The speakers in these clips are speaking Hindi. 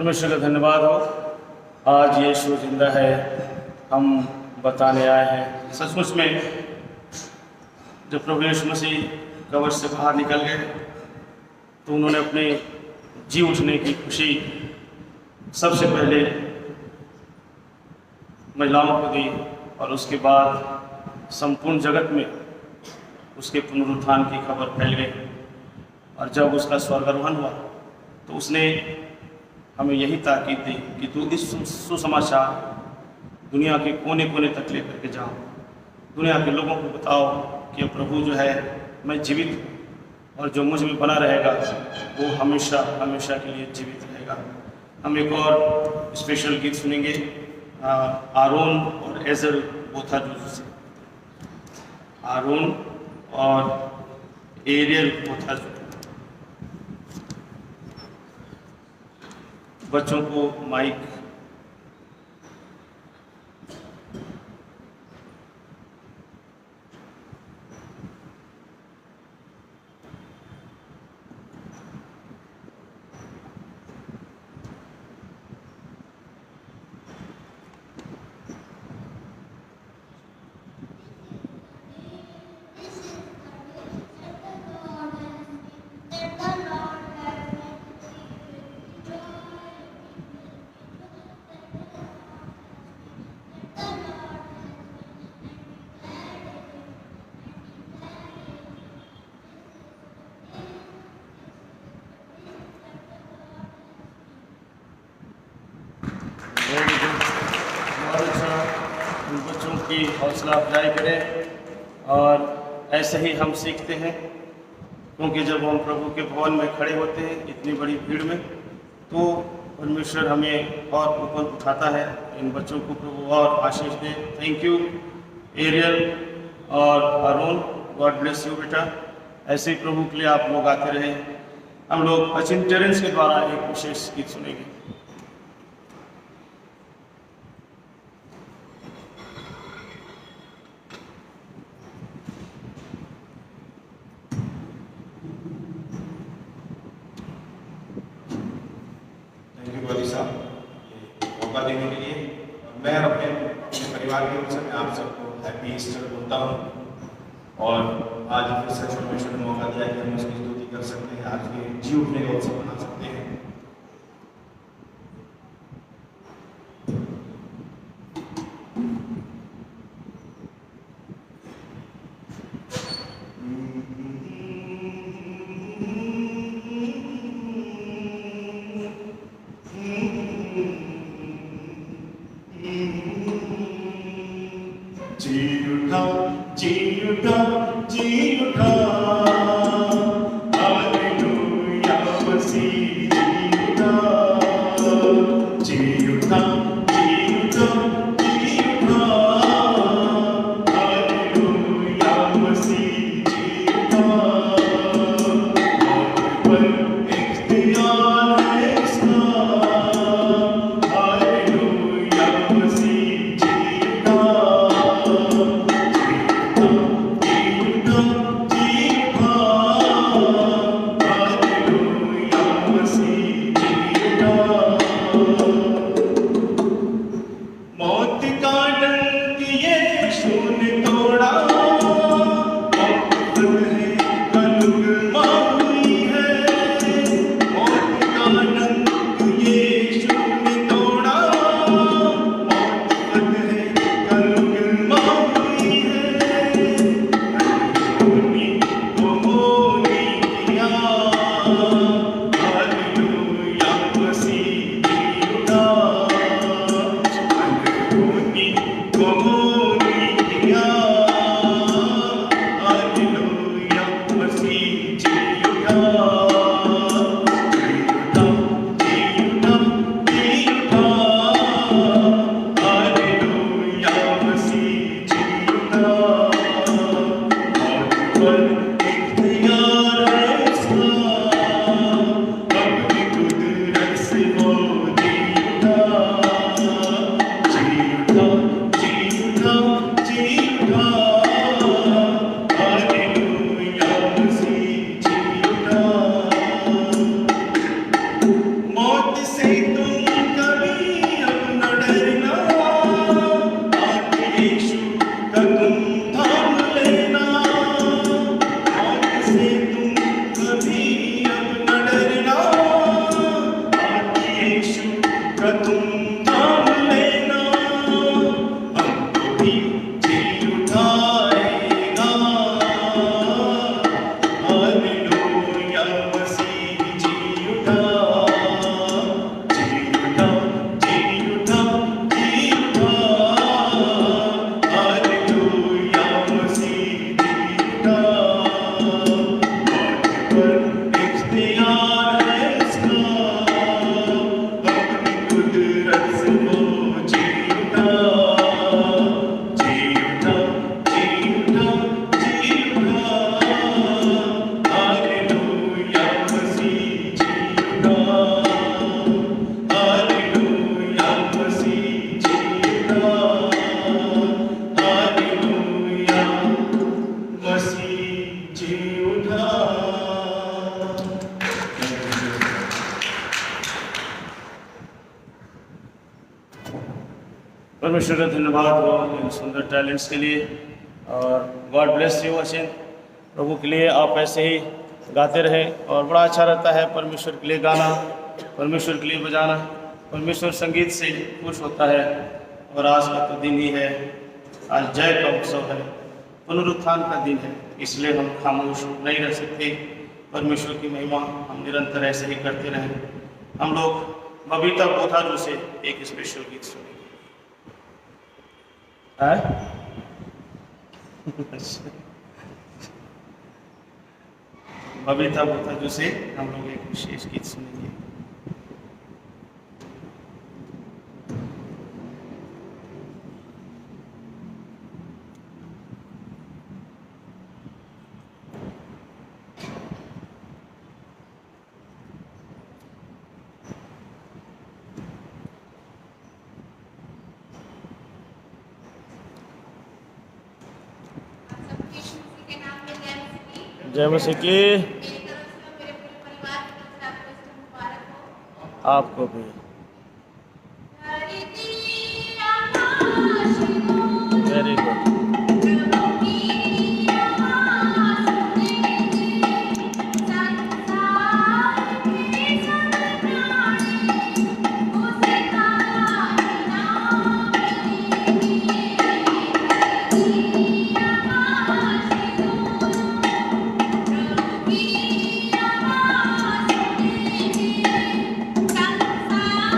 परमेश्वर का धन्यवाद हो। आज यीशु जिंदा है, हम बताने आए हैं। सचमुच में जब प्रभु यीशु मसीह कब्र से बाहर निकल गए तो उन्होंने अपने जी उठने की खुशी सबसे पहले महिलाओं को दी और उसके बाद संपूर्ण जगत में उसके पुनरुत्थान की खबर फैल गई। और जब उसका स्वर्गारोहण हुआ तो उसने हमें यही ताकीद दी कि तू इस सुसमाचार दुनिया के कोने कोने तक लेकर के जाओ, दुनिया के लोगों को बताओ कि प्रभु जो है मैं जीवित और जो मुझ में बना रहेगा वो हमेशा हमेशा के लिए जीवित रहेगा। हम एक और स्पेशल गीत सुनेंगे, आरोन और एजर बोथाजूज से। आरोन और एरियल बोथाजूज। बच्चों को माइक। बच्चों की हौसला अफजाई करें और ऐसे ही हम सीखते हैं, क्योंकि जब हम प्रभु के भवन में खड़े होते हैं इतनी बड़ी भीड़ में, तो परमेश्वर हमें और ऊपर उठाता है। इन बच्चों को प्रभु और आशीष दे। थैंक यू एरियल और अरुण, गॉड ब्लेस यू बेटा। ऐसे ही प्रभु के लिए आप लोग आते रहे। हम लोग अचिन टेरेंस के द्वारा एक विशेष गीत सुनेंगे। मौका देने के लिए मैं अपने परिवार की ओर से मैं आप सबको हैप्पी ईस्टर बोलता हूँ। और आज फिर से परमेश्वर ने मौका दिया कि हम उसकी स्तुति कर सकते हैं, आज के जी उठने का उत्सव मना सकते हैं। परमेश्वर का धन्यवाद हो इन सुंदर टैलेंट्स के लिए। और गॉड ब्लेस यू अशिन, प्रभु के लिए आप ऐसे ही गाते रहें। और बड़ा अच्छा रहता है परमेश्वर के लिए गाना, परमेश्वर के लिए बजाना। परमेश्वर संगीत से खुश होता है। और आज का तो दिन ही है, आज जय का उत्सव है, पुनरुत्थान का दिन है, इसलिए हम खामोश नहीं रह सकते। परमेश्वर की महिमा हम निरंतर ऐसे ही करते रहें। हम लोग बबीता बोथारू से एक स्पेशल गीत सुनेंगे। बबीता बोथारू से हम लोग एक विशेष गीत सुनेंगे। जय मसीह की। आपको भी वेरी गुड। Thank you.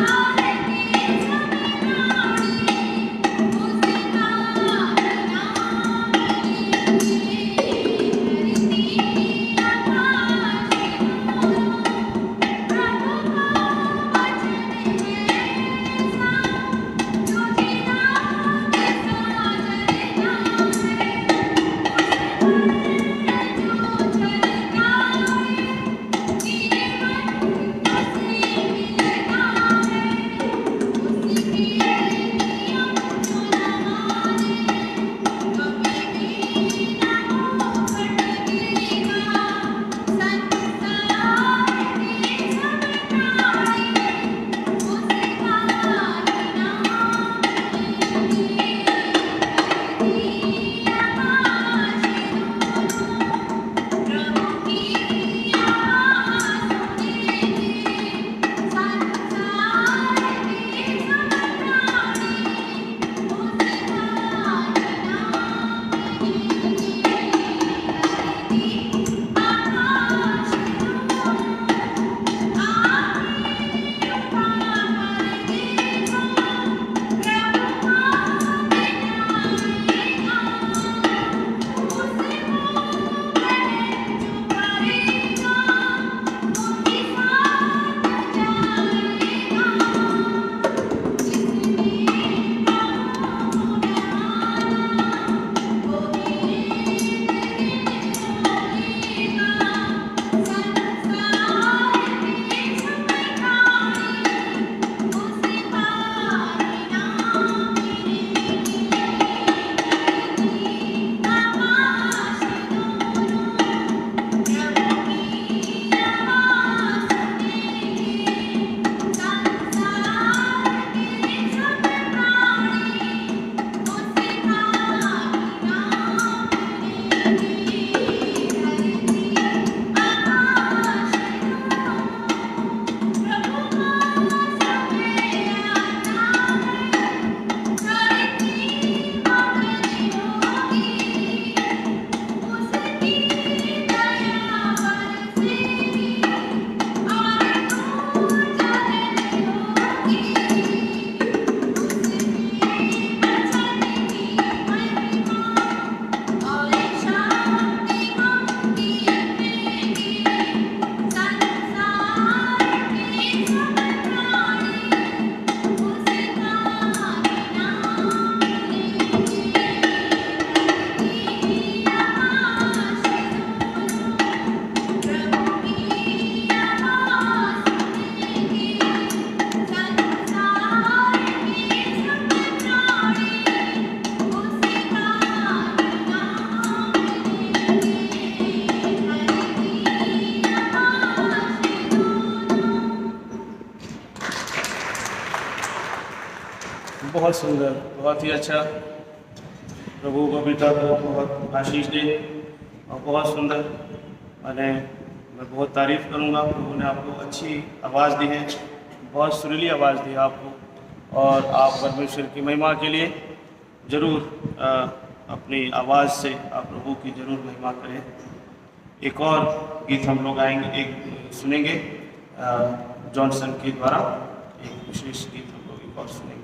बहुत सुंदर, बहुत ही अच्छा। प्रभु बबीता को बहुत आशीष दे और बहुत सुंदर। मैं बहुत तारीफ़ करूँगा। प्रभु ने आपको अच्छी आवाज़ दी है, बहुत सुरीली आवाज़ दी है आपको, और आप परमेश्वर की महिमा के लिए ज़रूर अपनी आवाज़ से आप प्रभु की ज़रूर महिमा करें। एक और गीत हम लोग सुनेंगे जॉनसन के द्वारा, एक विशेष गीत हम लोग एक और सुनेंगे।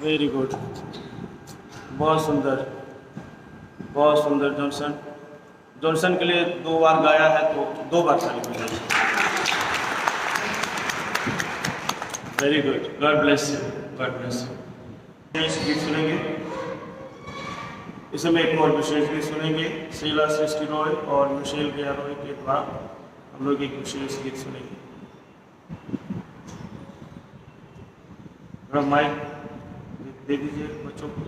वेरी गुड, बहुत सुंदर, बहुत सुंदर। जॉनसन, जॉनसन के लिए 2 बार गाया है तो 2 बार ताली बजाइए। Very good, God bless you, God bless you. विशेष गीत सुनेंगे, इस समय एक और विशेष गीत सुनेंगे। शीला सृष्टि रॉय और मिशेल गया रॉय के द्वारा हम लोग एक विशेष गीत सुनेंगे। थोड़ा माइक दे दीजिए बच्चों को।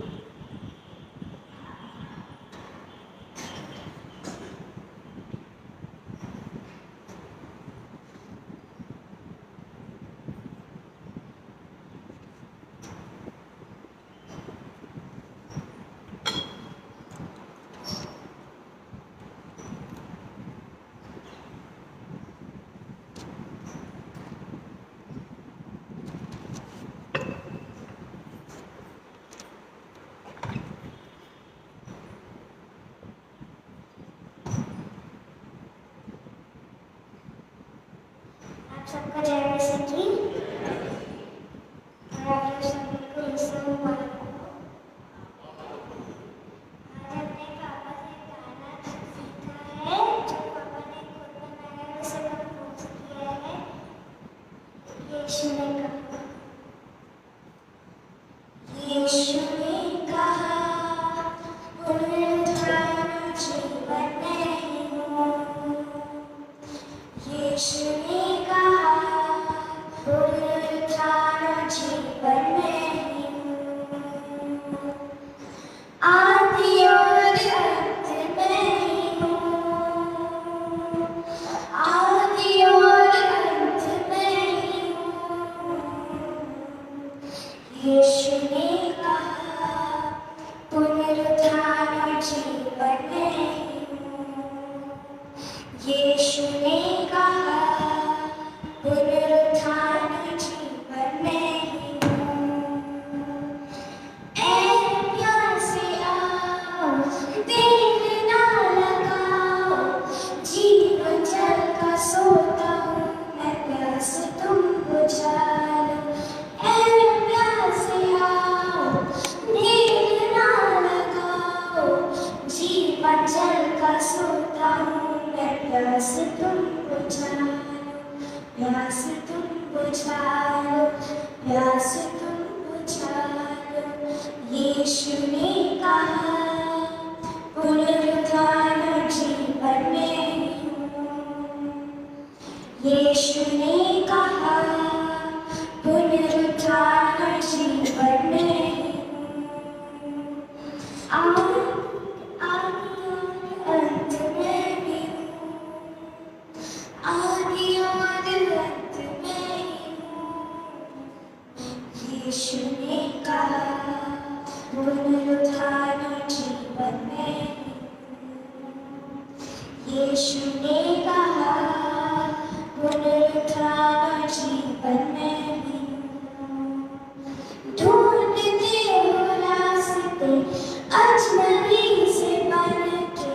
सबका जय मसीह की। और आप लोग सभी को ईसा मुबारक हो। आज अपने पापा से गाना सीखा है, जो पापा ने खुद बनाया है, उसे कंपोज किया है। यीशु ने कहा, यीशु ने कहा, पुनरुत्थान जीवन में हूँ। यीशु ने पुनरुत्थान जीवन में हूँ। आदि और अंत में हूँ। आदि और अंत में हूँ। यीशु ने कहा, पुनरुत्थान जीवन में हूँ। यीशु ने कहा, पुनरुत्थान जीवन में हूँ। ऐ प्यासे आओ, देर ना लगाओ, जीवन जल का सोता हूँ मैं, प्यास तुम बुझा लो। ऐ प्यासे आओ, देर ना लगाओ, जीवन जल का सोता हूँ मैं, प्यास तुम बुझा लो। प्यास तुम बुझा लो, प्यास तुम बुझा लो। यीशु ने कहा, पुनरुत्थान जीवन में हूँ। यीशु ने कहा, पुनरुत्थान जीवन में हूँ। आदि और अंत में भी हूँ। आदि और अंत में हूँ। यीशु ने कहा, पुनरुत्थान जीवन में हूँ। यीशु ने कहा, पुनरुत्थान जीवन में हूँ। ढूंढते हो रास्ते अजनबी से बनके,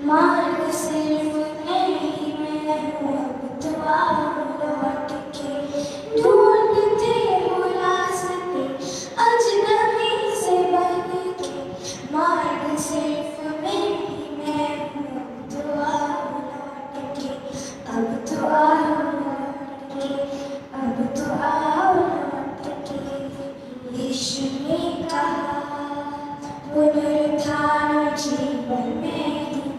मार्ग सिर्फ नहीं मैं हूँ, अब तो आओ लौट के। ढूंढते हो रास्ते अजनबी से बनके, मार्ग सिर्फ नहीं मैं हूँ, अब तो आओ लौट के। अब तो आओ लौट के, अब तो आओ लौट के। यीशु ने कहा, पुनरुत्थान जीवन में हूँ।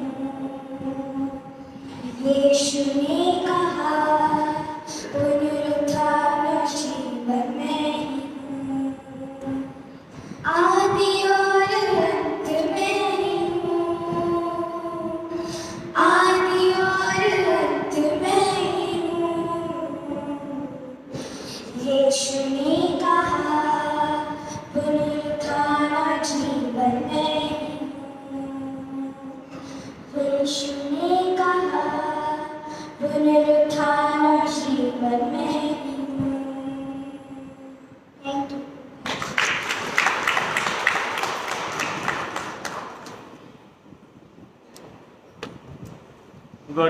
यीशु ने कहा, पुनरुत्थान जीवन में हूँ। आदि और अंत में हूँ। आदि और अंत में हूँ। यीशु ने कहा, पुनरुत्थान जीवन में